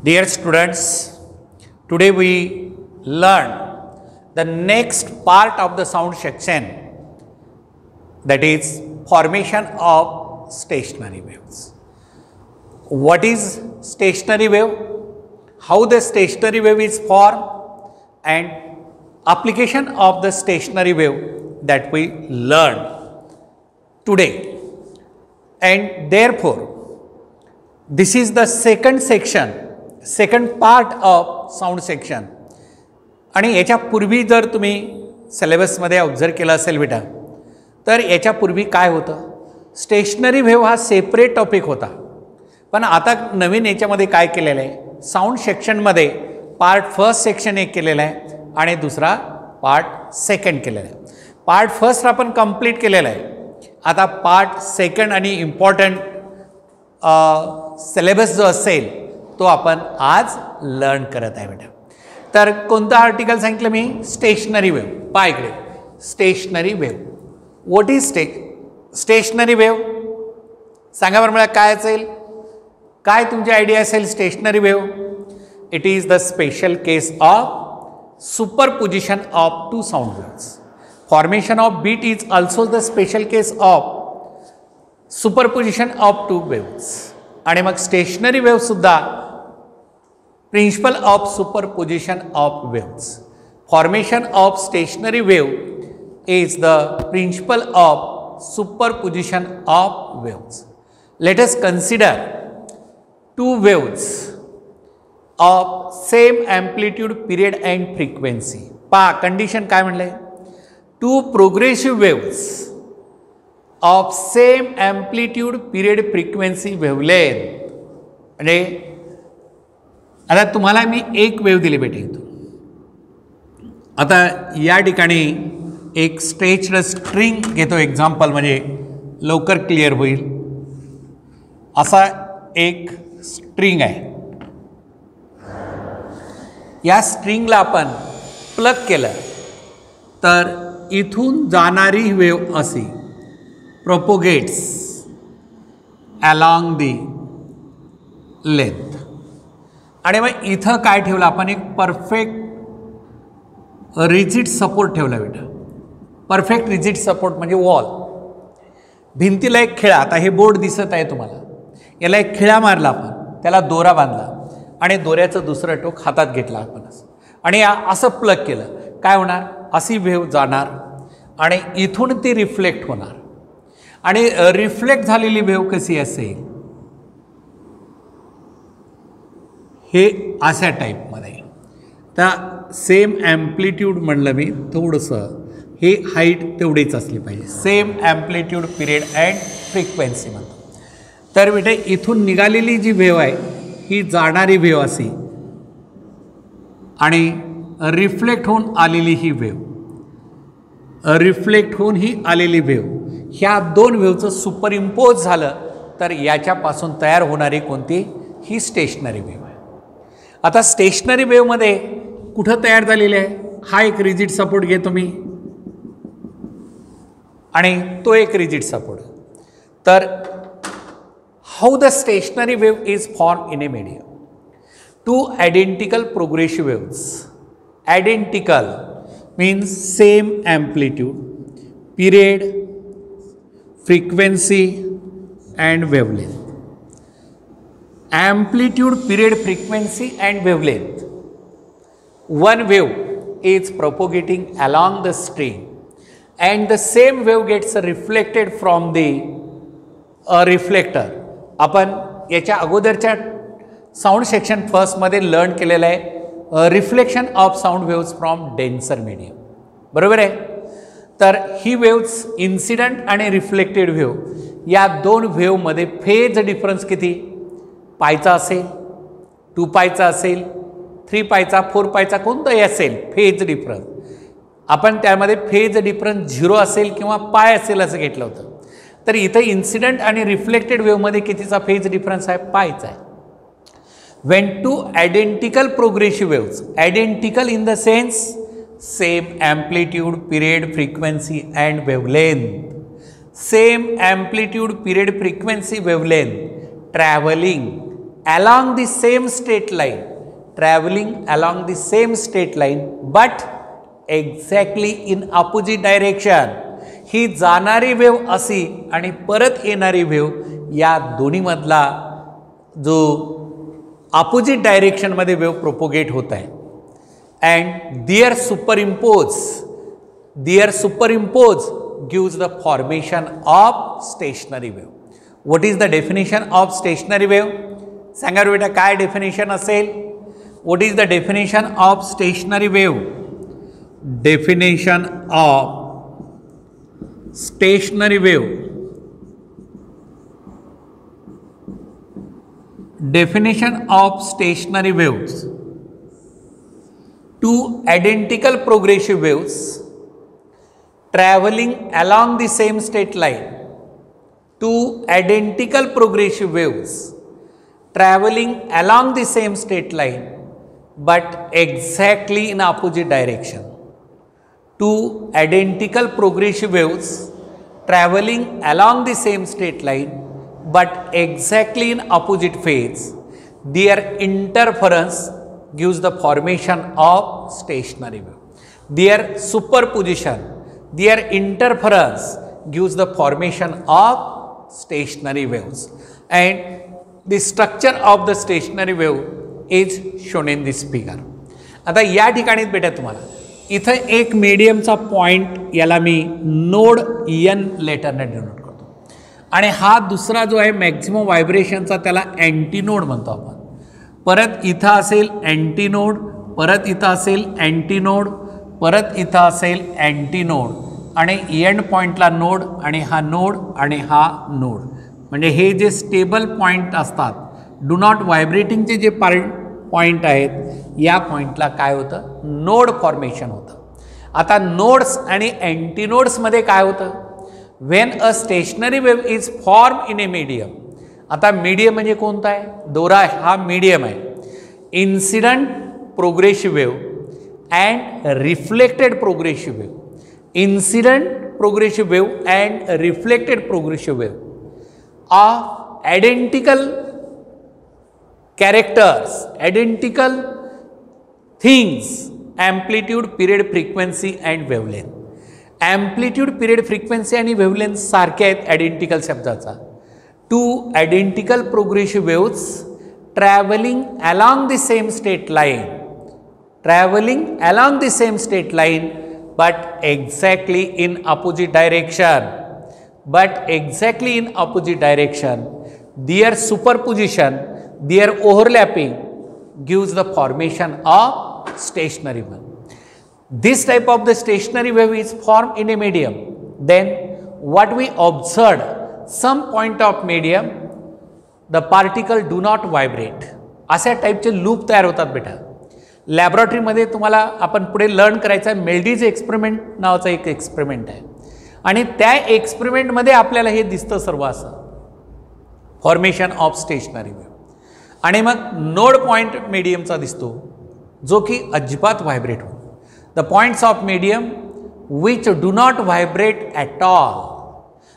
Dear students, today we learn the next part of the sound section, that is formation of stationary waves. What is stationary wave? How the stationary wave is formed and application of the stationary wave that we learn today. And therefore, this is the second section, second part of sound section. आणि याच्यापूर्वी जर तुम्ही सिलेबसमध्ये observe केलं असेल बेटा, तर याच्यापूर्वी काय होतं, stationery wave हा सेपरेट टॉपिक होता. पण आता नवीन याच्यामध्ये काय केलेलं आहे, साऊंड सेक्शनमध्ये पार्ट फर्स्ट सेक्शन एक केलेलं आहे आणि दुसरा पार्ट सेकंड केलेला आहे. पार्ट फर्स्ट आपण कंप्लीट केलेला आहे. आता पार्ट सेकंड आणि इम्पॉर्टंट सिलेबस जो असेल तो आपण आज लर्न करत आहे बेटा. तर कोणतं आर्टिकल सांगितलं मी, स्टेशनरी वेव्ह. पहा इकडे, stationary wave. What is stationary wave? सांगा बरं मला काय असेल, काय तुमची आयडिया असेल stationary wave? It is the special case of superposition of two sound waves. Formation of beat is also the special case of superposition of two waves. आणि मग स्टेशनरी वेव्ह सुद्धा principle of superposition of waves. Formation of stationary wave is the principle of superposition of waves. Let us consider two waves of same amplitude, period and frequency. पहा condition काय म्हणले, two progressive waves of same amplitude, period, frequency, wavelength. म्हणजे आता तुम्हाला मी एक wave दिली बेटे. आता या ठिकाणी एक स्ट्रेच्ड स्ट्रिंग घेतो एक्झाम्पल, म्हणजे लवकर क्लिअर होईल. असा एक स्ट्रिंग आहे. या स्ट्रिंगला आपण प्लग केलं तर इथून जाणारी वेव्ह अशी प्रोपोगेट्स अलॉंग दी लेंथ. आणि मग इथं काय ठेवलं आपण, एक परफेक्ट रिजिड सपोर्ट ठेवला बेटा. परफेक्ट रिजिड सपोर्ट म्हणजे वॉल. भिंतीला एक खिळा, आता हे बोर्ड दिसत आहे तुम्हाला, याला एक खिळा मारला आपण, त्याला दोरा बांधला आणि दोऱ्याचं दुसरं टोक हातात घेतला आपण असं, आणि असं प्लग केलं. काय होणार, अशी वेव्ह जाणार आणि इथून ती रिफ्लेक्ट होणार. आणि रिफ्लेक्ट झालेली वेव्ह कशी असेल, हे अशा टाईपमध्ये. तर सेम ॲम्प्लिट्यूड म्हणलं मी थोडंसं, हे हाईट तेवढीच असली पाहिजे. Same amplitude, period and frequency म्हणतो. तर बेटे इथून निघालेली जी वेव्ह आहे ही जाणारी वेव्ह अशी, आणि रिफ्लेक्ट होऊन आलेली ही वेव्ह, रिफ्लेक्ट होऊन ही आलेली वेव्ह, ह्या दोन वेव्हचं सुपर इम्पोज झालं तर याच्यापासून तयार होणारी कोणती, ही स्टेशनरी वेव्ह आहे. आता स्टेशनरी वेव्हमध्ये कुठं तयार झालेली आहे, हा एक रिजिड सपोर्ट घेतो मी आणि तो एक रिजिड सपोर्ट. तर how the stationary wave is formed in a medium. Two identical progressive waves. Identical means same amplitude, period, frequency and wavelength. Amplitude, period, frequency and wavelength. One wave is propagating along the string and the same wave gets reflected from the reflector. आपण याच्या अगोदरच्या sound section फर्स्टमध्ये learn केलेलं आहे reflection of sound waves from denser medium, बरोबर आहे. तर ही waves incident आणि reflected wave या दोन वेव्हमध्ये फेज डिफरन्स किती, पायचा असेल, 2 पायचा असेल, 3 पायचा, 4 पायचा, कोणताही असेल फेज डिफरन्स. आपण त्यामध्ये फेज डिफरन्स 0 असेल किंवा पाय असेल असं घेतलं होतं. तर इथं इन्सिडंट आणि रिफ्लेक्टेड वेव्हमध्ये कितीचा फेज डिफरन्स आहे, पायचा आहे. When two identical progressive waves, identical in the sense same amplitude, period, frequency and wavelength, same amplitude, period, frequency, wavelength, travelling along the same straight line, traveling along the same straight line but exactly in opposite direction. ही जाणारी wave अशी आणि परत येणारी wave या दोन्हीमधला जो opposite डायरेक्शनमध्ये wave propagate होत आहे and their superimpose gives the formation of stationary wave. What is the definition of stationary wave? सांगा बेटा काय डेफिनेशन असेल? What is the definition of stationary wave? Definition of stationary wave. Definition of stationary waves: two identical progressive waves traveling along the same straight line. Two identical progressive waves traveling along the same straight line but exactly in opposite direction. Two identical progressive waves traveling along the same straight line but exactly in opposite phase. Their interference gives the formation of stationary wave. Their superposition, their interference gives the formation of stationary waves. And the structure of the stationary wave is shown in this figure. आता या ठिकाणी बेटा तुम्हाला इथं एक मीडियमचा point याला मी node N लेटरने denote करतो आणि हा दुसरा जो आहे मॅक्झिमम व्हायब्रेशनचा त्याला अँटीनोड म्हणतो आपण. परत इथं असेल अँटीनोड, परत इथं असेल अँटीनोड, परत इथं असेल अँटीनोड आणि एंड पॉईंटला नोड आणि हा नोड आणि हा नोड. म्हणजे हे जे स्टेबल पॉईंट असतात, डू नॉट व्हायब्रेटिंगचे जे पॉईंट आहेत, या पॉईंटला काय होतं? नोड फॉर्मेशन होतं. आता नोड्स आणि अँटीनोड्समध्ये काय होतं? When a stationery wave is form in a medium. आता मीडियम म्हणजे कोणता आहे? दोरा हा मीडियम आहे. Incident progressive wave and reflected progressive wave. Incident progressive wave and reflected progressive wave of identical characters, identical things, amplitude, period, frequency and wavelength. Amplitude, period, frequency आणि wavelength सारखे आहेत आयडेंटिकल शब्दाचा. Two identical progressive waves traveling along the same straight line, traveling along the same straight line but exactly in opposite direction, but exactly in opposite direction. Their superposition, their overlapping gives the formation of stationary wave. This type of the stationary wave is formed in a medium. Then what we observed, some point of medium the particle do not vibrate. अशा टाईपचे loop तयार होतात बेटा. लॅबोरेटरीमध्ये तुम्हाला आपण पुढे learn करायचं आहे. मेल्डीज एक्सपेरिमेंट नावाचा एक एक्सपेरिमेंट आहे आणि त्या एक्सपेरिमेंटमध्ये आपल्याला हे दिसतं सर्व असं फॉर्मेशन ऑफ स्टेशनरी वेव्ह. आणि मग नोड पॉईंट मीडियमचा दिसतो जो की अजिबात व्हायब्रेट होतो. The points of medium which do not vibrate at all.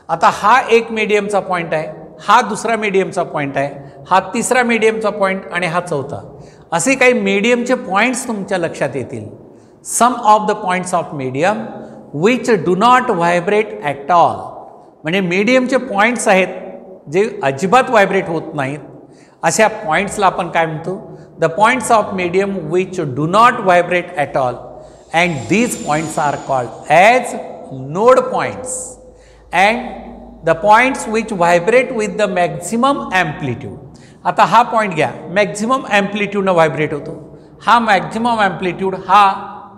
आता हा एक मीडियमचा पॉईंट आहे, हा दुसरा मीडियमचा पॉईंट आहे, हा तिसरा मीडियमचा पॉईंट आणि हा चौथा. असे काही मीडियमचे पॉईंट्स तुमच्या लक्षात येतील. Some of the points of medium which do not vibrate at all. म्हणजे मीडियमचे पॉईंट्स आहेत जे अजिबात व्हायब्रेट होत नाहीत. अशा पॉईंट्सला आपण काय म्हणतो? The points of medium which do not vibrate at all and these points are called as node points. And the points which vibrate with the maximum amplitude. आता हा पॉईंट घ्या, मॅक्झिमम ॲम्प्लिट्यूडनं व्हायब्रेट होतो. हा मॅक्झिमम ॲम्प्लिट्यूड हा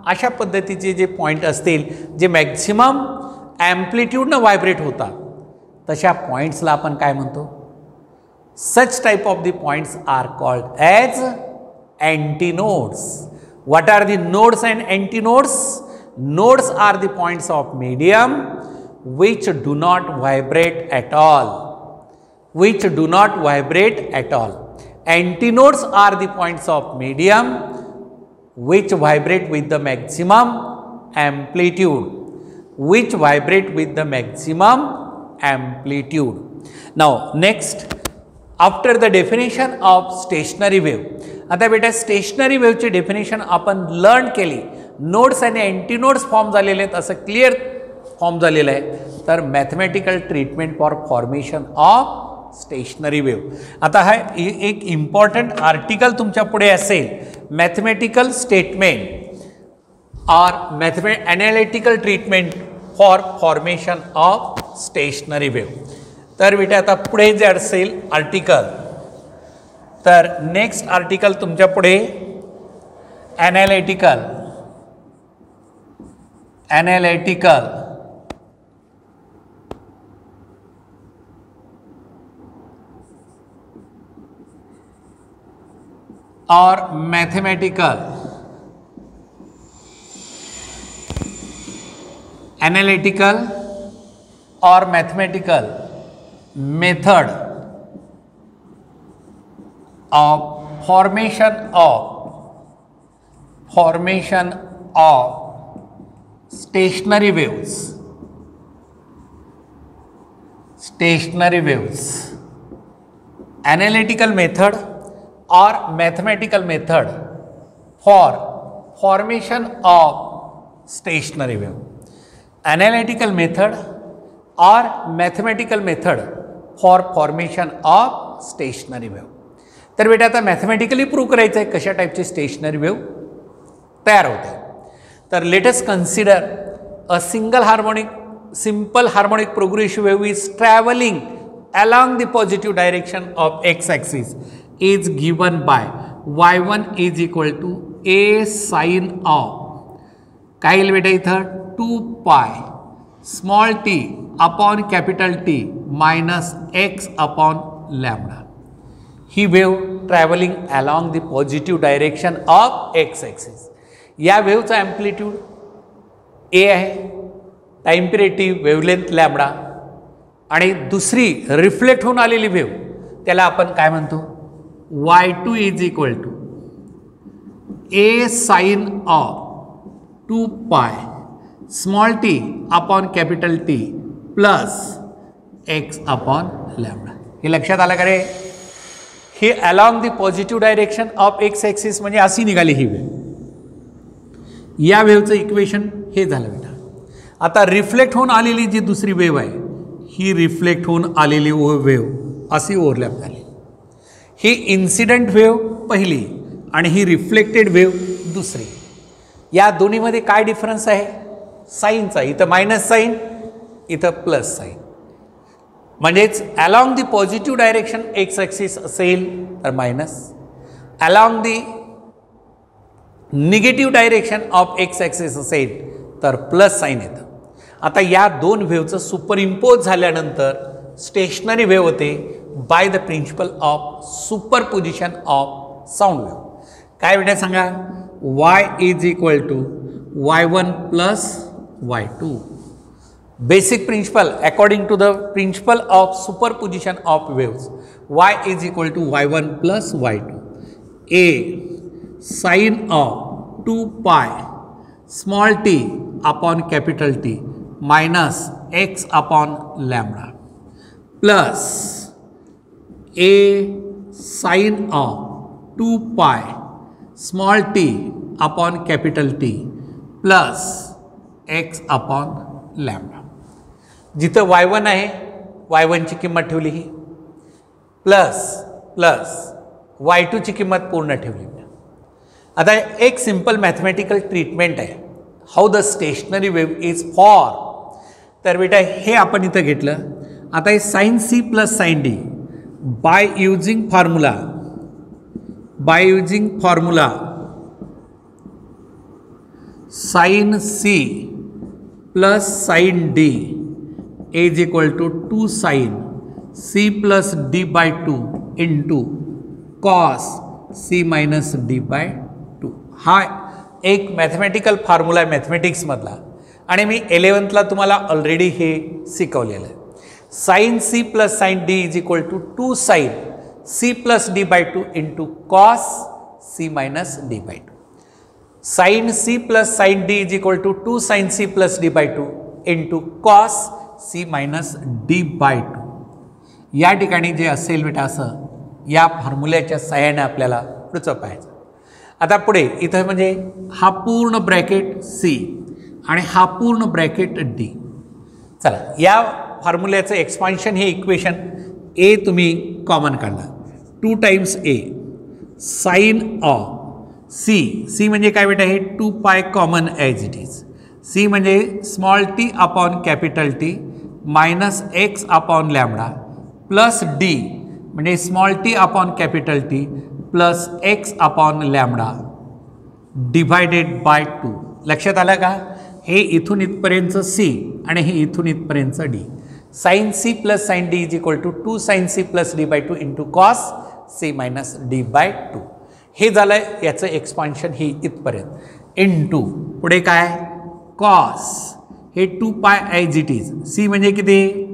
अशा पद्धतीचे जे point असतील जे मॅक्झिमम ॲम्प्लिट्यूडनं व्हायब्रेट होतात, तशा पॉईंट्सला आपण काय म्हणतो? Such type of the points are called as antinodes. What are the nodes and antinodes? Nodes are the points of medium which do not vibrate at all. Which do not vibrate at all. Antinodes are the points of medium which vibrate with the maximum amplitude. Which vibrate with the maximum amplitude. Now next, after the definition of stationary wave. आता बेटा stationery वेव्हची definition आपण learn केली, nodes आणि anti nodes form झालेले आहेत, असं clear form झालेलं आहे. तर mathematical treatment for formation of stationary wave. आता हा एक इम्पॉर्टंट आर्टिकल तुमच्या पुढे असेल, मॅथमॅटिकल स्टेटमेंट और analytical treatment for formation of stationary wave. तर बेटा आता पुढे जे असेल आर्टिकल, तर नेक्स्ट आर्टिकल तुमच्या पुढे analytical or mathematical analytical or mathematical method of formation of stationary waves. Analytical method or mathematical method for formation of stationary wave. Analytical method or mathematical method for formation of stationary wave. तर बेटा आता mathematically prove करायचं आहे कशा टाईपची stationary wave तयार होते. तर late us consider a simple harmonic progressive wave is traveling along the positive direction of x-axis is given by y1 is equal to a sin of काय येईल बेटा इथं 2 pi small t upon capital T minus x upon lambda. He wave travelling along the positive direction of x-axis. या वेवचा amplitude a आहे, time period wavelength lambda, आणि दुसरी reflect होऊन आलेली वेव त्याला आपण काय म्हणतो y2 is equal to A sine of 2 pi small t upon capital T plus x upon lambda. हे लक्षात आलं का रे? हे along the positive direction of X axis म्हणजे अशी निघाली ही वेव. या वेवचं इक्वेशन हे झालं बेटा. आता रिफ्लेक्ट होऊन आलेली जी दुसरी वेव आहे ही रिफ्लेक्ट होऊन आलेली वेव अशी ओव्हरलॅप झाली. ही इन्सिडेंट वेव पहिली आणि ही रिफ्लेक्टेड वेव दुसरी. या दोन्हीमध्ये काय डिफरन्स आहे? साईनचा. इथं मायनस साईन, इथं प्लस साईन. म्हणजेच along the positive direction X axis असेल तर minus, along the negative direction of X axis असेल तर प्लस साईन येतं. आता या दोन वेव्हचं सुपर इम्पोज झाल्यानंतर स्टेशनरी वेव्ह होते by the principle of superposition of sound wave. काय बेटा सांगा? y is equal to y1 plus y2. Basic principle according to the principle of superposition of waves, y is equal to y1 plus y2. a sine of 2 pi small t upon capital T minus x upon lambda plus a sine of 2 pi small t upon capital T plus x upon lambda. जिथं y1 आहे y1 ची किंमत ठेवली ही, plus plus y2 ची किंमत पूर्ण ठेवली. आता एक सिंपल मॅथमॅटिकल ट्रीटमेंट आहे how the stationary wave is for. तर बेटा हे आपण इथं घेतलं. आता हे sine C plus sine D by using formula sine C plus sine D is equal to 2 sine C plus D by 2 into cos C minus D by 2. हा एक मॅथमॅटिकल फॉर्म्युला आहे मॅथमॅटिक्समधला आणि मी 11thला तुम्हाला ऑलरेडी हे शिकवलेलं आहे. Sine C plus sine D is equal to 2 sine C plus D by 2 into cos C minus D by 2. Sine C plus sine D is equal to 2 sine C plus D by 2 into cos C minus D by 2. या ठिकाणी जे असेल बेटा असं या फॉर्म्युल्याच्या सहाय्याने आपल्याला पुढचं पाहायचं. आता पुढे इथं म्हणजे हा पूर्ण ब्रॅकेट सी आणि हा पूर्ण ब्रॅकेट डी. चला या फॉर्म्युल्याचं एक्सपान्शन हे इक्वेशन ए तुम्ही कॉमन काढला. 2 times a sine of c म्हणजे काय बेटा हे 2 pi common as it is. C म्हणजे small t upon capital T minus x upon lambda plus d म्हणजे small t upon capital T plus x upon lambda divided by 2. लक्षात आलं का? हे इथून इथपर्यंत सी आणि हे इथून इथपर्यंत D. Sine C plus sine D is equal to 2 sine C plus D by 2 into cos C minus D by 2. हे झालं याचं एक्सपान्शन ही इथपर्यंत इंटू पुढे काय कॉस हे 2 पाय ॲज इट इज. सी म्हणजे किती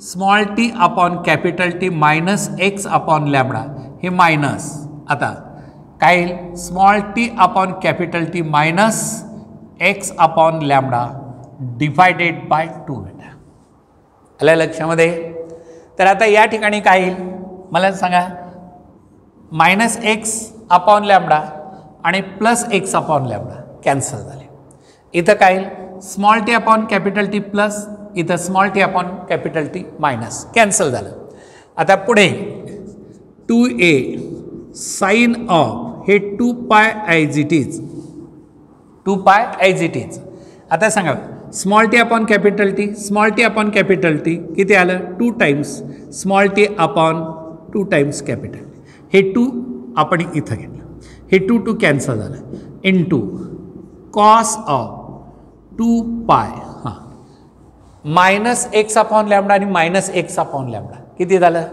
small t upon capital T minus x upon lambda हे मायनस. आता काय small t upon capital T minus x upon lambda divided by 2 बेटा. आलं लक्षामध्ये? तर आता या ठिकाणी काय येईल मला सांगा. मायनस एक्स अपॉन लॅम्बडा आणि plus x upon lambda cancel झाले. इथं काय येईल small t upon capital T plus इथं small t upon capital T minus cancel झालं. आता पुढे 2a साइन ऑफ हे 2 पाय ॲज इट इज 2 पाय ॲज इट इज. आता सांगा small t upon capital T small t upon capital T किती आलं 2 times small t upon 2 times capital. हे 2 आपण इथं घेतलं हे 2 कॅन्सल झालं इंटू कॉस ऑफ 2 पाय हां मायनस एक्स अपॉन लॅम्बडा आणि मायनस एक्स अपॉन लॅम्बडा किती झालं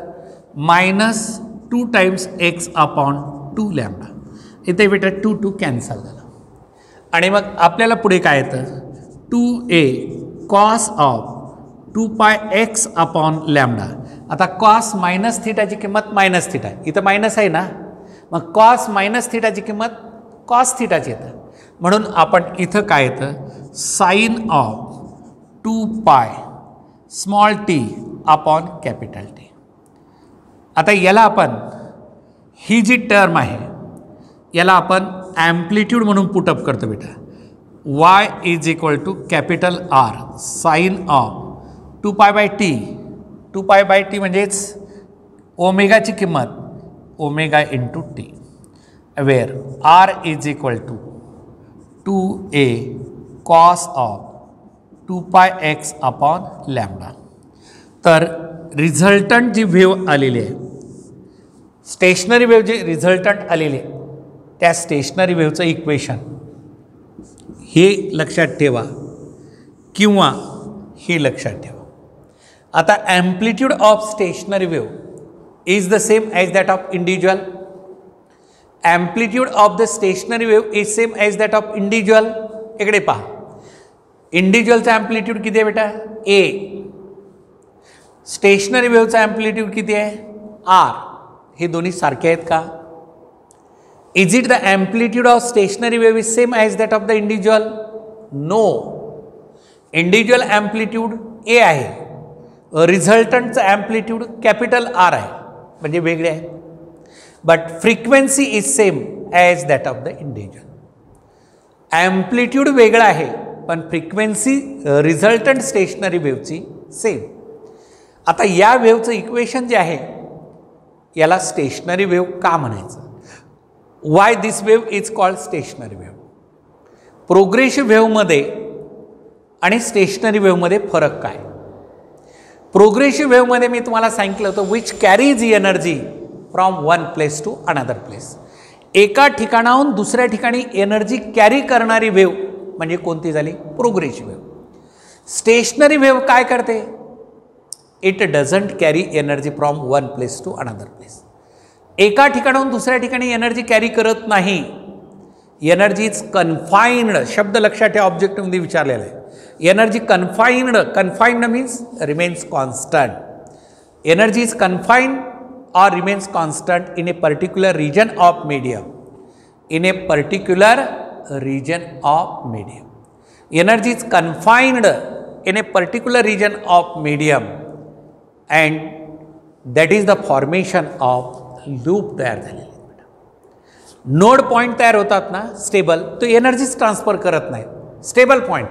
minus 2 times x upon 2 lambda. इथे बेटा 2 कॅन्सल झालं आणि मग आपल्याला पुढे काय येतं 2a cos of 2 pi X upon lambda. आता कॉस मायनस थिटाची किंमत मायनस थिटा इथं मायनस आहे ना मग कॉस मायनस थिटाची किंमत कॉस थिटाची येतं म्हणून आपण इथं काय येतं sign of 2 pi small t upon capital T. आता याला आपण ही जी टर्म आहे याला आपण ॲम्प्लिट्यूड म्हणून पुटअप करतो बेटा. y is equal to capital R sine of 2 pi bye T 2 pi bye T म्हणजेच ओमेगाची किंमत omega into T where R is equal to 2a cos of 2 pi X upon lambda. तर resultant जी wave आलेली आहे stationery wave जे resultant आलेले त्या स्टेशनरी वेव्हचं इक्वेशन हे लक्षात ठेवा किंवा हे लक्षात ठेवा. आता amplitude of stationary wave is the same as that of individual. Amplitude of the stationary wave is same as that of individual. इकडे पहा इंडिव्हिज्युअलचा ॲम्प्लिट्यूड किती आहे बेटा ए. स्टेशनरी वेव्हचा ॲम्प्लिट्यूड किती आहे आर. हे दोन्ही सारखे आहेत का? Is it the amplitude of stationary wave is same as that of the individual? No. Individual amplitude a आहे रिझल्टंटचं ॲम्प्लिट्यूड कॅपिटल आर आहे म्हणजे वेगळे आहे. But frequency is same as that of the individual. Amplitude वेगळा आहे पण frequency resultant stationary वेव्हची सेम. आता या वेव्हचं इक्वेशन जे आहे याला स्टेशनरी वेव्ह का म्हणायचं? Why this wave is called stationary wave. Progressive वेव्हमध्ये आणि स्टेशनरी वेव्हमध्ये फरक काय? प्रोग्रेसिव्ह वेव्हमध्ये मी तुम्हाला सांगितलं होतं which carries energy from one place to another place. एका ठिकाणाहून दुसऱ्या ठिकाणी एनर्जी कॅरी करणारी वेव्ह म्हणजे कोणती झाली प्रोग्रेसिव्ह वेव्ह. स्टेशनरी वेव्ह काय करते? It doesn't carry energy from one place to another place. एका ठिकाणाहून दुसऱ्या ठिकाणी एनर्जी कॅरी करत नाही. Energy is confined. शब्द लक्षात ठेवा ऑब्जेक्टिव्हमध्ये विचारलेला आहे. Energy confined means remains constant. Energy is confined or remains constant in a particular region of medium. In a particular region of medium. Energy is confined in a particular region of medium and that is the formation of loop तयार झालेली. Node point तयार होतात ना stable, तो एनर्जीच transfer करत नाही, stable point.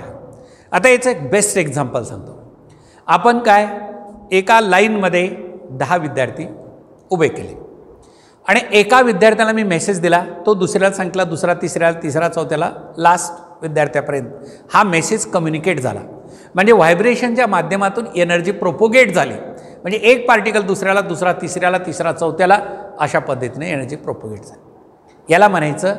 आता याचं एक बेस्ट एक्झाम्पल सांगतो. आपण काय एका लाईनमध्ये 10 विद्यार्थी उभे केले आणि एका विद्यार्थ्याला मी मेसेज दिला, तो दुसऱ्याला सांगितला, दुसरा तिसऱ्याला, तिसरा चौथ्याला, लास्ट विद्यार्थ्यापर्यंत हा मेसेज कम्युनिकेट झाला. म्हणजे व्हायब्रेशनच्या माध्यमातून एनर्जी प्रोपोगेट झाली. म्हणजे एक पार्टिकल दुसऱ्याला, दुसरा तिसऱ्याला, तिसरा चौथ्याला, अशा पद्धतीने एनर्जी प्रोपोगेट झाली. याला म्हणायचं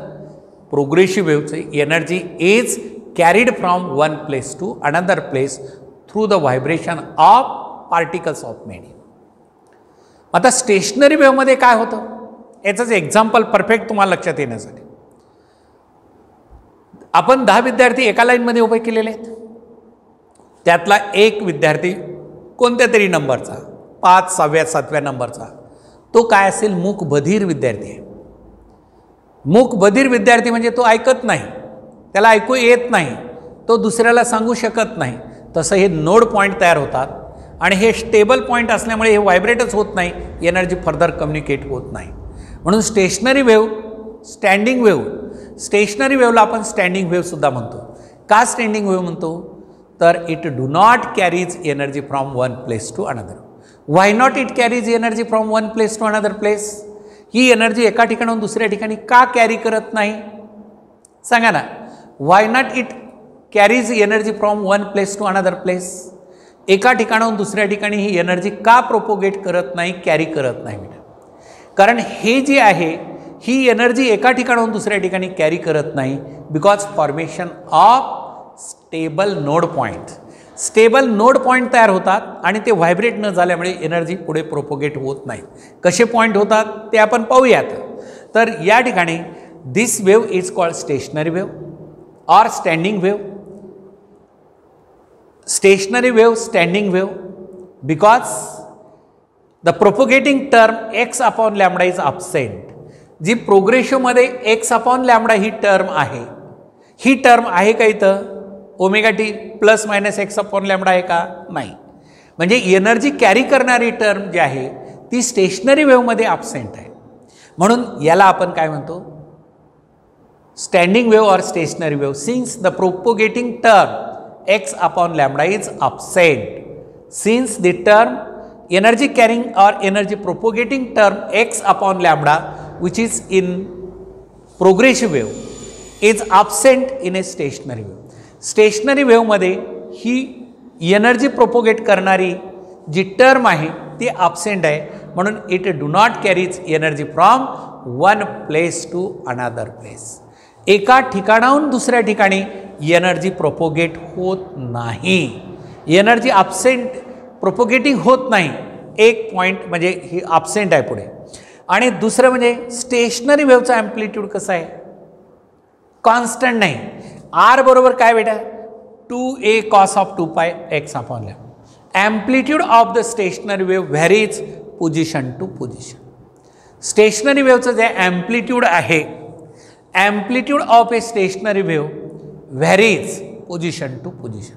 प्रोग्रेसिव्ह वेव्हचं energy is carried from one place to another place through the vibration of particles of medium. आता स्टेशनरी वेव्हमध्ये काय होतं याचंच एक्झाम्पल परफेक्ट तुम्हाला लक्षात येण्यासाठी, आपण 10 विद्यार्थी एका लाईनमध्ये उभे केलेले आहेत. त्यातला एक विद्यार्थी कोणत्या तरी नंबरचा, 5, 6, 7 नंबरचा, तो काय असेल, मूक बधीर विद्यार्थी आहे. मूक बधीर विद्यार्थी म्हणजे तो ऐकत नाही, त्याला ऐकू येत नाही, तो दुसऱ्याला सांगू शकत नाही. तसं हे नोड पॉईंट तयार होतात आणि हे स्टेबल पॉईंट असल्यामुळे हे व्हायब्रेटच होत नाही, एनर्जी फर्दर कम्युनिकेट होत नाही. म्हणून stationary wave, standing wave, stationary वेव्हला आपण स्टँडिंग वेव्हसुद्धा म्हणतो. का स्टँडिंग वेव्ह म्हणतो, तर it do not carries energy from one place to another. Why not it carries energy from one place to another place? ही एनर्जी एका ठिकाणाहून दुसऱ्या ठिकाणी का कॅरी करत नाही सांगा ना. Why not it carries energy from one place to another place? एका ठिकाणाहून दुसऱ्या ठिकाणी ही एनर्जी का प्रोपोगेट करत नाही, कॅरी करत नाही? कारण हे जे आहे ही एनर्जी एका ठिकाणाहून दुसऱ्या ठिकाणी कॅरी करत नाही because formation of stable node point. Stable node point तयार होतात आणि ते व्हायब्रेट न झाल्यामुळे एनर्जी पुढे प्रोपोगेट होत नाही. कसे पॉईंट होतात ते आपण पाहूयात. तर या ठिकाणी this wave is called stationary wave or standing wave. Stationary wave, standing wave, because the propagating term x upon lambda is absent. जी प्रोग्रेशिव्हमध्ये एक्स अपॉन लॅम्बडा ही टर्म आहे, ही टर्म आहे का इथं? Omega t plus minus x upon lambda आहे का? नाही. म्हणजे एनर्जी कॅरी करणारी टर्म जी आहे ती स्टेशनरी वेव्हमध्ये absent आहे. म्हणून याला आपण काय म्हणतो, standing wave or stationery wave. Since the propagating term x upon lambda is absent, since the term energy carrying or energy propagating term x upon lambda which is in progressive wave is absent in a stationary wave. Stationary wave मध्ये ही energy propagate करणारी जी term आहे ती absent आहे. म्हणून it do not carries energy from one place to another place. एका ठिकाणाहून दुसऱ्या ठिकाणी एनर्जी प्रोपोगेट होत नाही, एनर्जी absent प्रोपोगेटिंग होत नाही. एक पॉईंट म्हणजे ही absent आहे पुढे. आणि दुसरं म्हणजे स्टेशनरी वेव्हचा ॲम्प्लिट्यूड कसा आहे, कॉन्स्टंट नाही. आर बरोबर काय बेटा, 2a cos of 2 pi x upon lambda. Amplitude of the stationary wave varies position to position. Stationary वेव्हचं जे ॲम्प्लिट्यूड आहे, amplitude of a stationary wave varies position to position.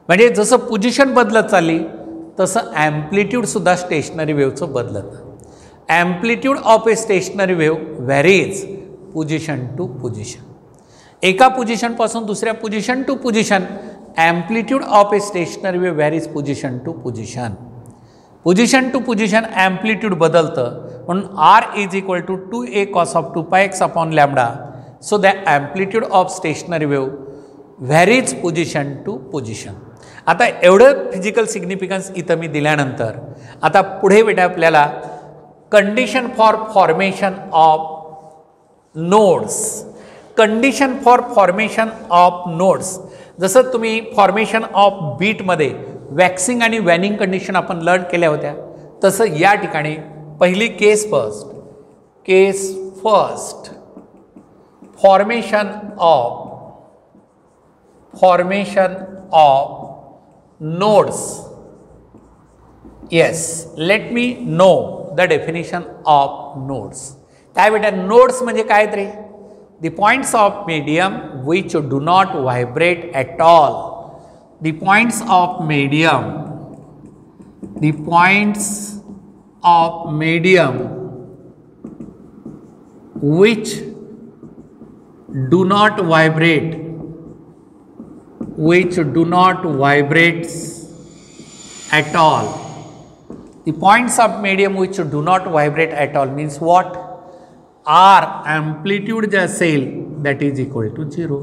म्हणजे जसं पोझिशन बदलत चालली तसं ॲम्प्लिट्यूडसुद्धा स्टेशनरी वेव्हचं बदलतं. Amplitude of a stationary wave varies position to position. एका पोझिशनपासून दुसऱ्या position to position amplitude of a stationary wave varies position to position. Position to position amplitude बदलतं. म्हणून R is equal to 2a cos of 2 pi x upon lambda. So the amplitude of stationary wave varies position to position. आता एवढं physical significance इथं मी दिल्यानंतर आता पुढे बेटा आपल्याला condition for formation of nodes. Condition for formation of nodes, जसं तुम्ही फॉर्मेशन ऑफ बीटमध्ये वॅक्सिंग आणि वॅनिंग कंडिशन आपण लर्न केल्या होत्या, तसं या ठिकाणी पहिली case first formation of nodes. Yes, let me know the definition of nodes. काय बेटा, nodes म्हणजे काय तरी the points of medium which do not vibrate at all. The points of medium which do not vibrate, at all. The points of medium which do not vibrate at all means what? R amplitude जे असेल that is equal to 0.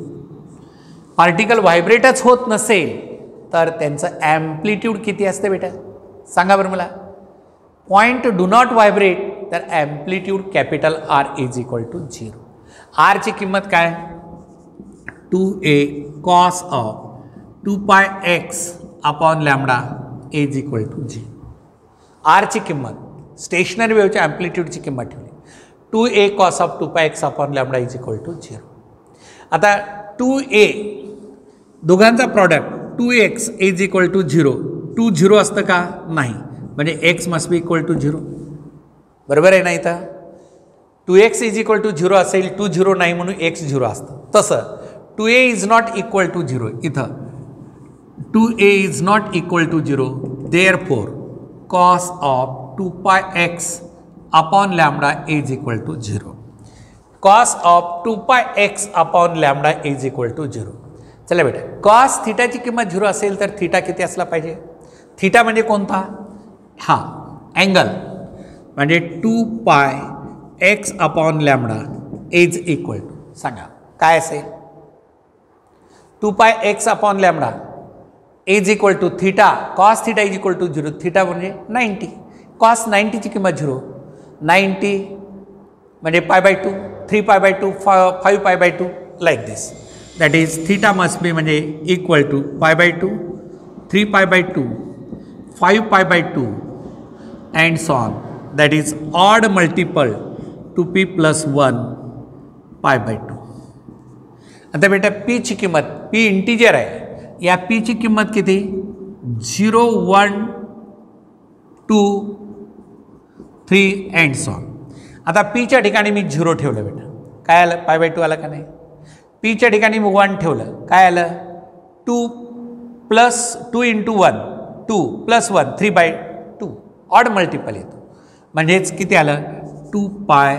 Particle व्हायब्रेटच होत नसेल तर त्यांचं amplitude किती असते बेटा? सांगा बरं मला. पॉइंट डू नॉट व्हायब्रेट तर amplitude capital R is equal to 0. आरची किंमत काय? 2a cos of 2 pi x upon lambda is equal to 0. आरची किंमत स्टेशनरी वेव्हच्या ॲम्प्लिट्यूडची किंमत ठेवली 2a cos of 2 pi x upon lambda is equal to 0. आता 2a दोघांचा product 2x is equal to 0. 2 0 असतं का? नाही. म्हणजे x must be equal to 0. बरोबर आहे ना? इथं 2x इज इक्वल टू 0 असेल, 2 0 नाही म्हणून x 0 असतं. तसं 2a is not equal to 0. इथं 2a is not equal to 0. Therefore cos of 2 pi x upon lambda is equal to 0. cos of 2 pi x upon lambda is equal to 0. चला बेटा, cos थीटाची किंमत 0 असेल तर theta किती असला पाहिजे? Theta म्हणजे कोणता? हा अँगल म्हणजे 2 pi x upon lambda is equal to, सांगा काय असेल? 2 pi x upon lambda is equal to theta. cos theta is equal to 0. Theta म्हणजे 90. cos 90ची किंमत 0. 90 म्हणजे पाय बाय 2, 3 पाय by 2, 5 pi by 2 like this. That is theta must be म्हणजे equal to पाय बाय 2, 3 पाय by 2, 5 pi by 2 and so on. That is odd multiple 2p plus 1 pi by 2. आता बेटा p ची किंमत, p इंटिजर आहे, या p ची किंमत किती? 0 1 2 3 अँड सो ऑन. आता p च्या ठिकाणी मी 0 ठेवलं बेटा, काय आलं? पाय बाय 2 आला का नाही? p च्या ठिकाणी मी 1 ठेवलं, काय आलं? 2 plus 2 into 1 2 plus 1 3 by 2. Odd multiple येतो म्हणजेच किती आलं? 2 पाय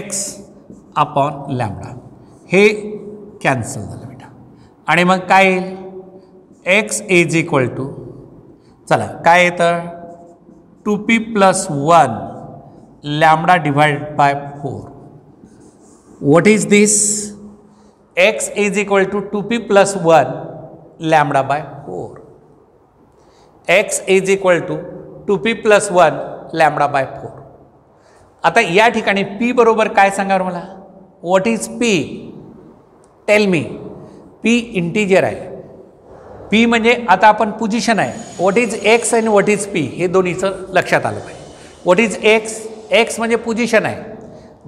x अपॉन लॅम्बडा. हे कॅन्सल झालं बेटा. आणि मग काय येईल? x इज इक्वल टू, चला काय येतं? 2p plus 1 lambda divide by 4. What is this? x is equal to 2p plus 1 lambda by 4. x is equal to 2p plus 1 lambda by 4. आता या ठिकाणी p बरोबर काय सांगा मला? What is p? Tell me. p integer आहे. p म्हणजे आता आपण पोझिशन आहे. व्हॉट इज x आणि व्हॉट इज p हे दोन्हीचं लक्षात आलं पाहिजे. What is x? x म्हणजे पोझिशन आहे,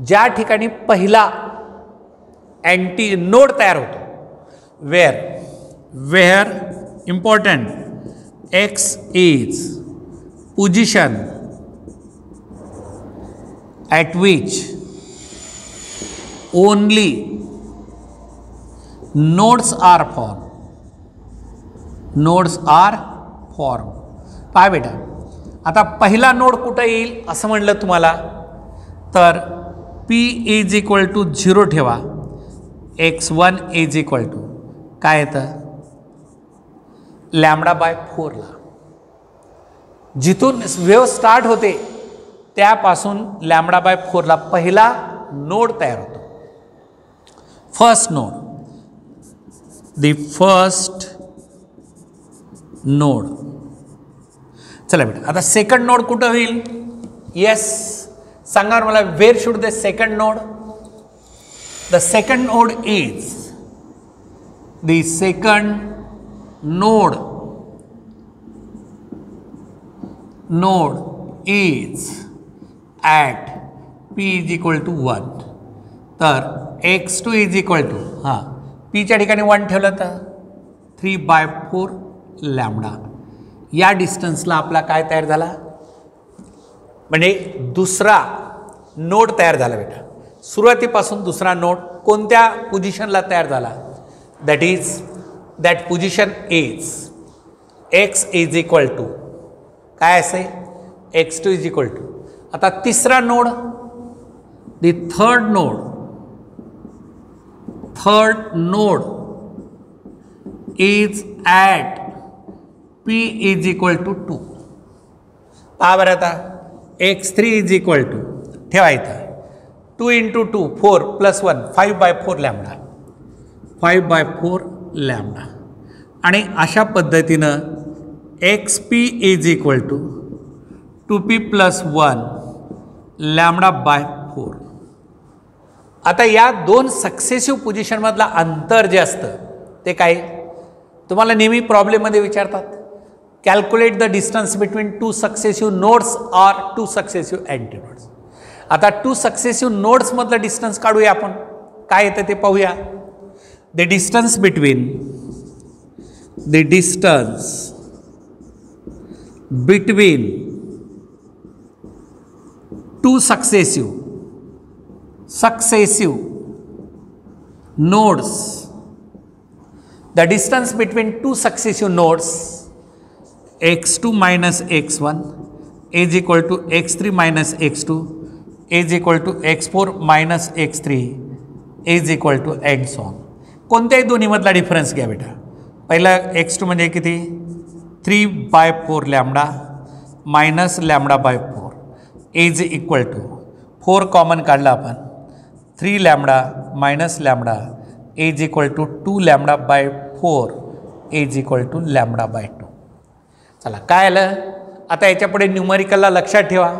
ज्या ठिकाणी पहिला अँटी नोड तयार होतो. Where important x is position at which only nodes are formed. पहा बेटा, आता पहिला नोड कुठं येईल असं म्हणलं तुम्हाला तर p इज इक्वल टू 0 ठेवा. x1 इज इक्वल टू काय येतं? लॅम्बडा बाय 4 ला. जिथून वेव्ह स्टार्ट होते त्यापासून लॅम्बडा बाय 4 ला पहिला नोड तयार होतो. First node, the first node. चला बेटा, आता सेकंड नोड कुठं होईल? येस, सांगा मला. Where should the second node? The second node is the second node is at p is equal to 1. तर x2 इज इक्वल टू, हां p च्या ठिकाणी 1 ठेवलं तर 3 बाय 4 लॅम्बडा. या डिस्टन्सला आपला काय तयार झाला? म्हणजे दुसरा नोड तयार झाला बेटा. सुरुवातीपासून दुसरा नोड कोणत्या पोझिशनला तयार झाला? That position is x is equal to काय असेल? x2 इज इक्वल टू आता तिसरा node, the third node is at P is equal to 2. पहा बरं आता x3 इज इक्वल टू ठेवायचं 2 इंटू 2 4 प्लस 1 5/4 लॅम्बडा 5/4 लॅम्बडा. आणि अशा पद्धतीनं XP is equal to 2P plus 1 λ/4. आता या दोन सक्सेसिव्ह पोझिशनमधला अंतर जे असतं ते काय, तुम्हाला नेहमी प्रॉब्लेममध्ये विचारतात, calculate the distance between 2 successive nodes or 2 successive antinodes. आता 2 सक्सेसिव्ह नोड्समधलं डिस्टन्स काढूया आपण, काय येतं ते पाहूया. The distance between 2 successive nodes, the distance between 2 successive nodes x2 minus x1 is equal to x3 minus x2 is equal to x4 minus x3 is equal to and so on. कोणत्याही दोन्हीमधला difference घ्या बेटा. पहिला x2 म्हणजे किती 3/4 lambda minus λ/4 is equal to 4 common काढला आपण 3 lambda minus lambda is equal to 2 λ/4 is equal to λ/2. चला काय आलं आता याच्यापुढे न्यूमरिकलला लक्षात ठेवा.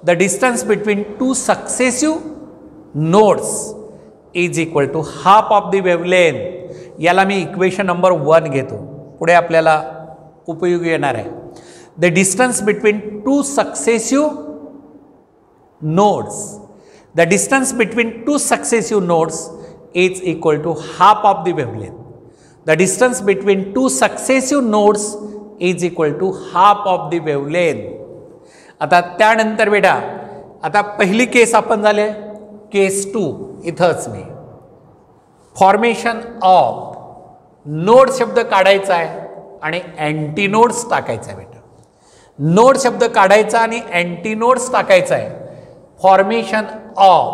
The distance between 2 successive nodes is equal to half of the wavelength. याला मी इक्वेशन नंबर 1 घेतो, पुढे आपल्याला उपयोगी येणार आहे. The distance between 2 successive nodes, the distance between 2 successive nodes is equal to half of the wavelength. The distance between 2 successive nodes is equal to half of the wavelength. आता त्यानंतर बेटा आता पहिली केस आपण झाले, केस 2 इथंच मी फॉर्मेशन ऑफ नोड शब्द काढायचा आहे आणि अँटीनोड्स टाकायचा आहे बेटा. नोड शब्द काढायचा आणि अँटीनोड्स टाकायचा आहे. Formation of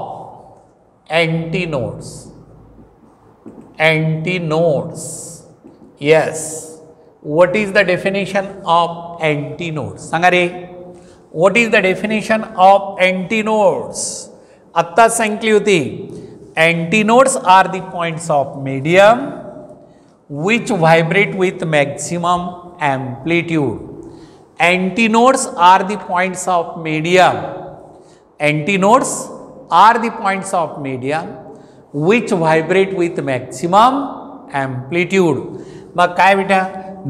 antinodes. Yes. What is the definition of antinodes? सांगा रे. What is the definition of antinodes? आत्ता सांगितली होती. Antinodes are the points of medium which vibrate with maximum amplitude. Antinodes are the points of medium. Antinodes are the points of medium which vibrate with maximum amplitude. मग काय बेटा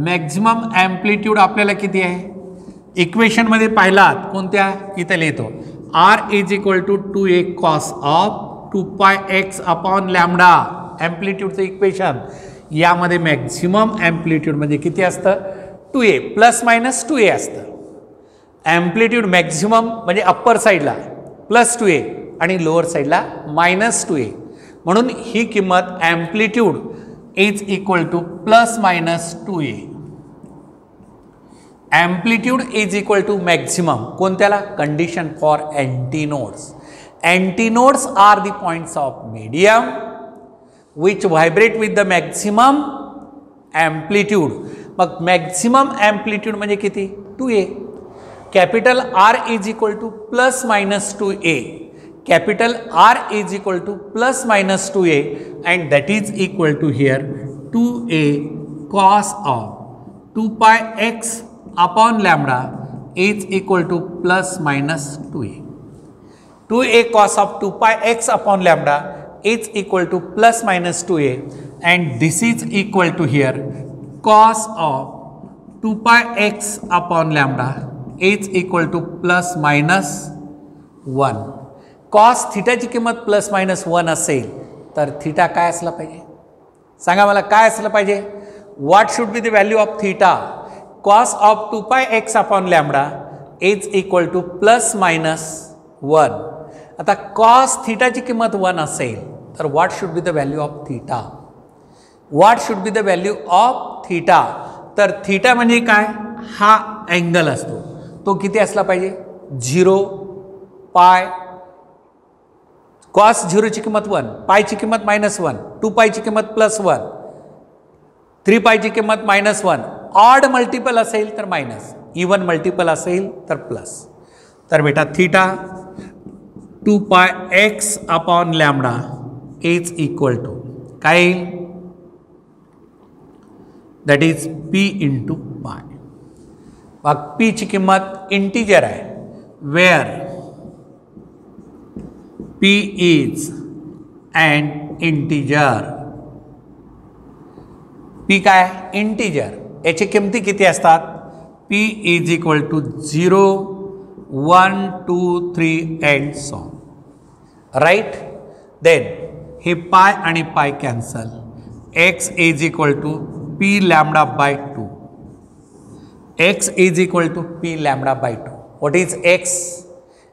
maximum amplitude आपल्याला किती आहे इक्वेशनमध्ये पाहिलात कोणत्या, इथे लिहितो R is equal to 2a cos of 2πx upon lambda. ॲम्प्लिट्यूडचं इक्वेशन यामध्ये मॅक्झिमम ॲम्प्लिट्यूड म्हणजे किती असतं 2a प्लस मायनस 2a असतं. ॲम्प्लिट्यूड मॅक्झिमम म्हणजे अप्पर साईडला प्लस 2a आणि लोअर साईडला मायनस 2a. म्हणून ही किंमत amplitude is equal to plus minus 2a. Amplitude is equal to maximum कोणत्याला, condition for antinodes. Antinodes are the points of medium which vibrate with the maximum amplitude. मग maximum amplitude म्हणजे किती 2a. Capital R is equal to plus minus 2a. Capital R is equal to plus minus 2a and that is equal to here 2a cos of 2πx upon lambda is equal to plus minus 2a. 2a cos of 2πx upon lambda is equal to plus minus 2a and this is equal to here cos of 2πx upon lambda is equal to plus minus 1. Cos थिटाची किंमत plus minus 1 असेल तर theta काय असला पाहिजे सांगा मला, काय असलं पाहिजे. What should be the value of theta. Cos of 2πx upon lambda is equal to plus minus 1. आता कॉस थिटाची किंमत 1 असेल तर what should be the value of theta. What should be the value of theta. तर theta म्हणजे काय, हा angle असतो तो किती असला पाहिजे 0 पाय, कॉस 0 ची किंमत 1, पायची किंमत -1, 2 पायची किंमत +1, 3 पायची किंमत -1, ऑड मल्टिपल असेल तर मायनस, इवन मल्टिपल असेल तर प्लस. तर बेटा theta 2 pi x upon lambda is equal to काय येईल, that is p into pi. मग p ची किंमत इंटीजर आहे, where p is and integer. p काय इंटीजर, याची किमती किती असतात, p is equal to 0, 1, 2, 3 and so on. Right. Then हे पाय आणि pi cancel, x is equal to p lambda by 2, x is equal to p lambda by 2. What is x,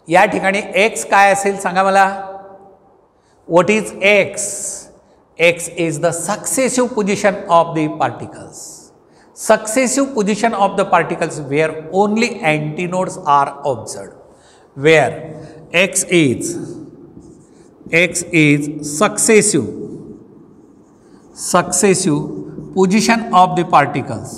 या ठिकाणी x काय असेल सांगा मला, what is x, x is the successive position of the particles. Successive position of the particles where only antinodes are observed, where x is successive position of the particles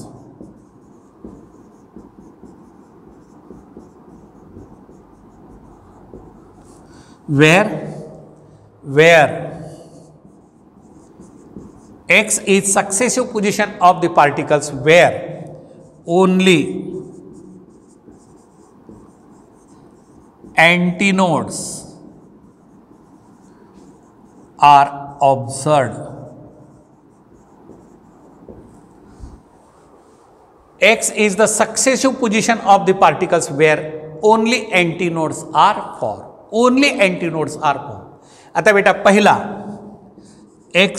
where x is successive position of the particles where only antinodes are observed. X is the successive position of the particles where only antinodes are formed. Only antinodes are formed. आता बेटा पहिला x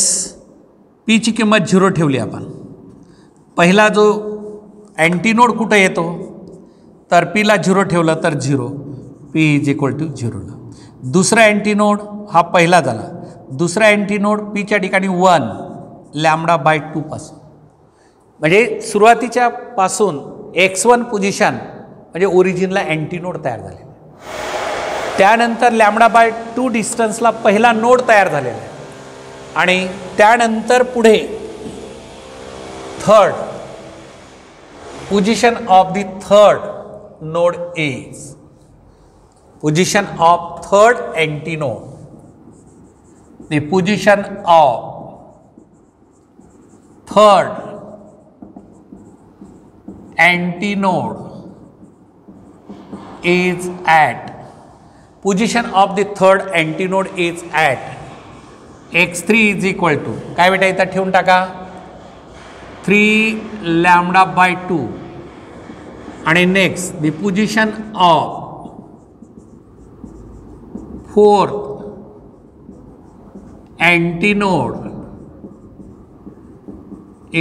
p ची किंमत 0 ठेवली आपण. पहिला जो antinode कुठे येतो, तर p ला 0 ठेवलं तर 0, p इज इक्वल टू 0 ला. दुसरा अँटीनोड हा पहिला झाला, दुसरा अँटीनोड p च्या ठिकाणी 1 लॅम्बडा बाय 2 पासून, म्हणजे सुरुवातीच्या पासून x1 पोझिशन म्हणजे ओरिजिनला अँटीनोड तयार झाले. त्यानंतर लॅम्बडा बाय 2 डिस्टन्सला पहिला नोड तयार झालेला आहे आणि त्यानंतर पुढे third position of the third node is position of third antinode, the position of third antinode is at, position of the third antinode is at x3 is equal to काय बेटा इथं ठेवून टाका 3 लॅम्बडा बाय 2 आणि next the position of fourth antinode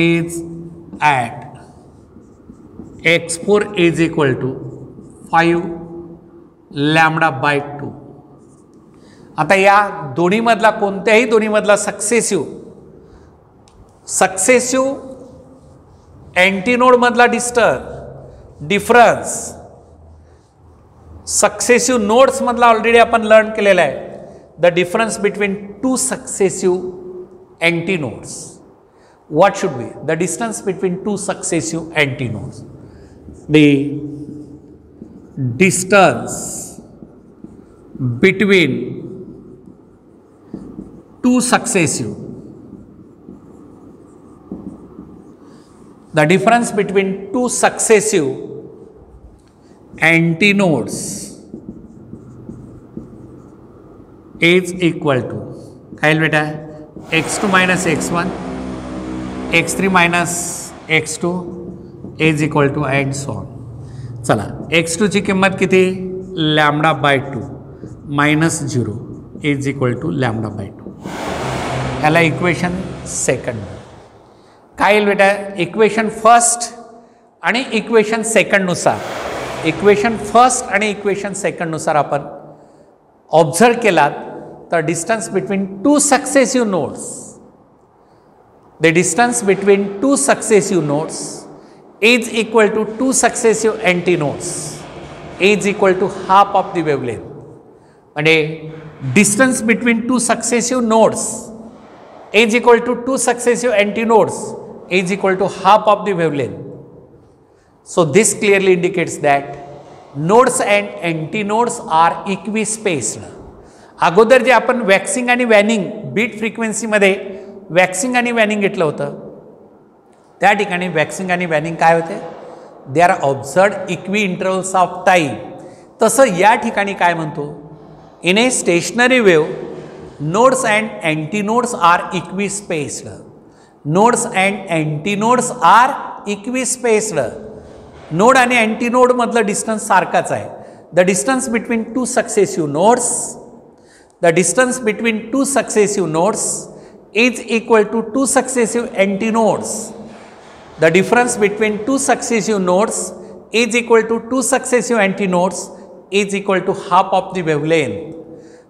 is at x4 is equal to 5 lambda by 2. आता या दोन्ही मधला कोणत्याही दोन्ही मधला सक्सेसिव्ह अँटीनोड मधला डिफरन्स सक्सेसिव्ह नोड्स मधला ऑलरेडी आपण लर्न केलेला आहे. The difference between two successive antinodes, what should be the distance between two successive antinodes? The distance between two successive, the difference between two successive antinodes is equal to काय बेटा x2 minus x1 x3 minus x2 is equal to and so on. चला x2 ची किंमत किती lambda by 2 minus 0 is equal to lambda by 2. याला equation second. काय येईल बेटा इक्वेशन फर्स्ट आणि इक्वेशन सेकंडनुसार, इक्वेशन फर्स्ट आणि इक्वेशन सेकंडनुसार आपण ऑब्झर्व केलात तर distance between two successive nodes, the distance between two successive nodes is equal to two successive antinodes is equal to half of the wavelength. म्हणजे distance between two successive nodes is equal to two successive antinodes is equal to half of the wavelength. So this clearly indicates that nodes and antinodes are equispaced. अगोदर जे आपण waxing आणि वॅनिंग bit फ्रिक्वेन्सीमध्ये waxing आणि वॅनिंग घेतलं होतं, त्या ठिकाणी वॅक्सिंग आणि वॅनिंग काय होते, they are observed equi intervals of time. तसं या ठिकाणी काय म्हणतो, in a stationary wave nodes and antinodes are equispaced. Nodes and antinodes are equispaced. Node आणि अँटीनोड मधलं डिस्टन्स सारखाच आहे. The distance between two successive nodes, the distance between two successive nodes is equal to two successive antinodes. The difference between two successive nodes is equal to two successive antinodes is equal to half of the wavelength.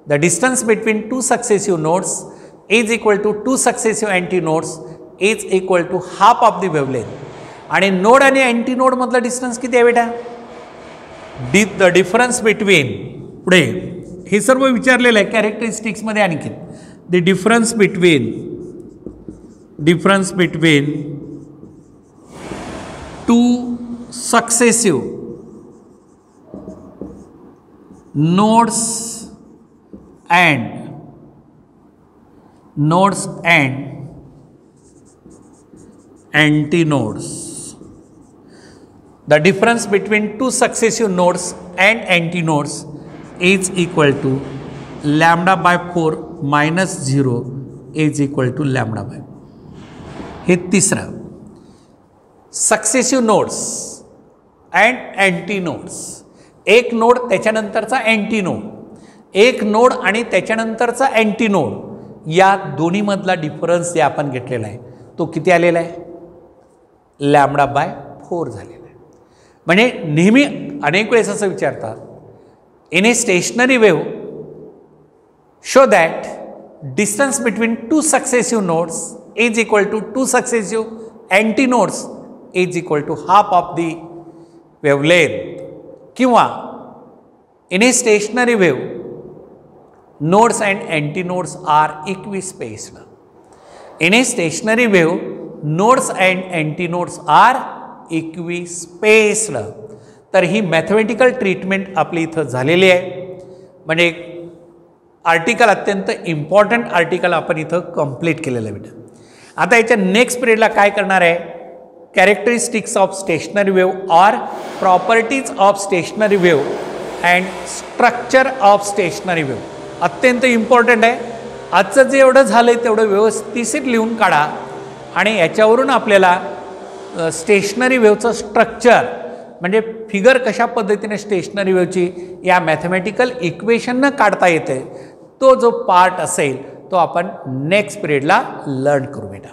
The distance between two successive nodes is equal to two successive antinodes is equal to half of the wavelength. आणि node आणि antinode मधलं distance किती आहे बेटा, the difference between, पुढे हे सर्व विचारलेलं आहे कॅरेक्टरिस्टिक्समध्ये आणखी, the difference between two successive nodes and antinodes. The difference between two successive nodes and antinodes is equal to lambda by 4 minus 0 is equal to lambda by. हे तिसरं, सक्सेसिव्ह नोड्स अँड अँटीनोड्स. एक node त्याच्यानंतरचा antinode, एक node आणि त्याच्यानंतरचा antinode, या दोन्हीमधला difference जे आपण घेतलेला आहे तो किती आलेला आहे, लॅम्बडा बाय 4 झालेला आहे. म्हणजे नेहमी अनेक वेळेस असं विचारतात, in a stationary wave show that distance between two successive nodes is equal to two successive antinodes is equal to half of the wavelength. किंवा in a stationary wave nodes and antinodes are equispaced. In a stationary wave nodes and antinodes are equispaced. तर ही mathematical treatment आपली इथं झालेली आहे. म्हणजे article अत्यंत important article आपण इथं कंप्लीट केलेलं आहे बेटा. आता याच्या नेक्स्ट पिरियडला काय करणार आहे, characteristics of stationary wave or properties of stationary wave and structure of stationary wave. अत्यंत इम्पॉर्टंट आहे. आजचं जे एवढं झालं आहे तेवढं व्यवस्थित लिहून काढा आणि याच्यावरून आपल्याला स्टेशनरी वेव्हचं स्ट्रक्चर म्हणजे फिगर कशा पद्धतीने स्टेशनरी वेव्हची या मॅथमॅटिकल इक्वेशननं काढता येते, तो जो पार्ट असेल तो आपण नेक्स्ट पिरियडला लर्न करू बेटा.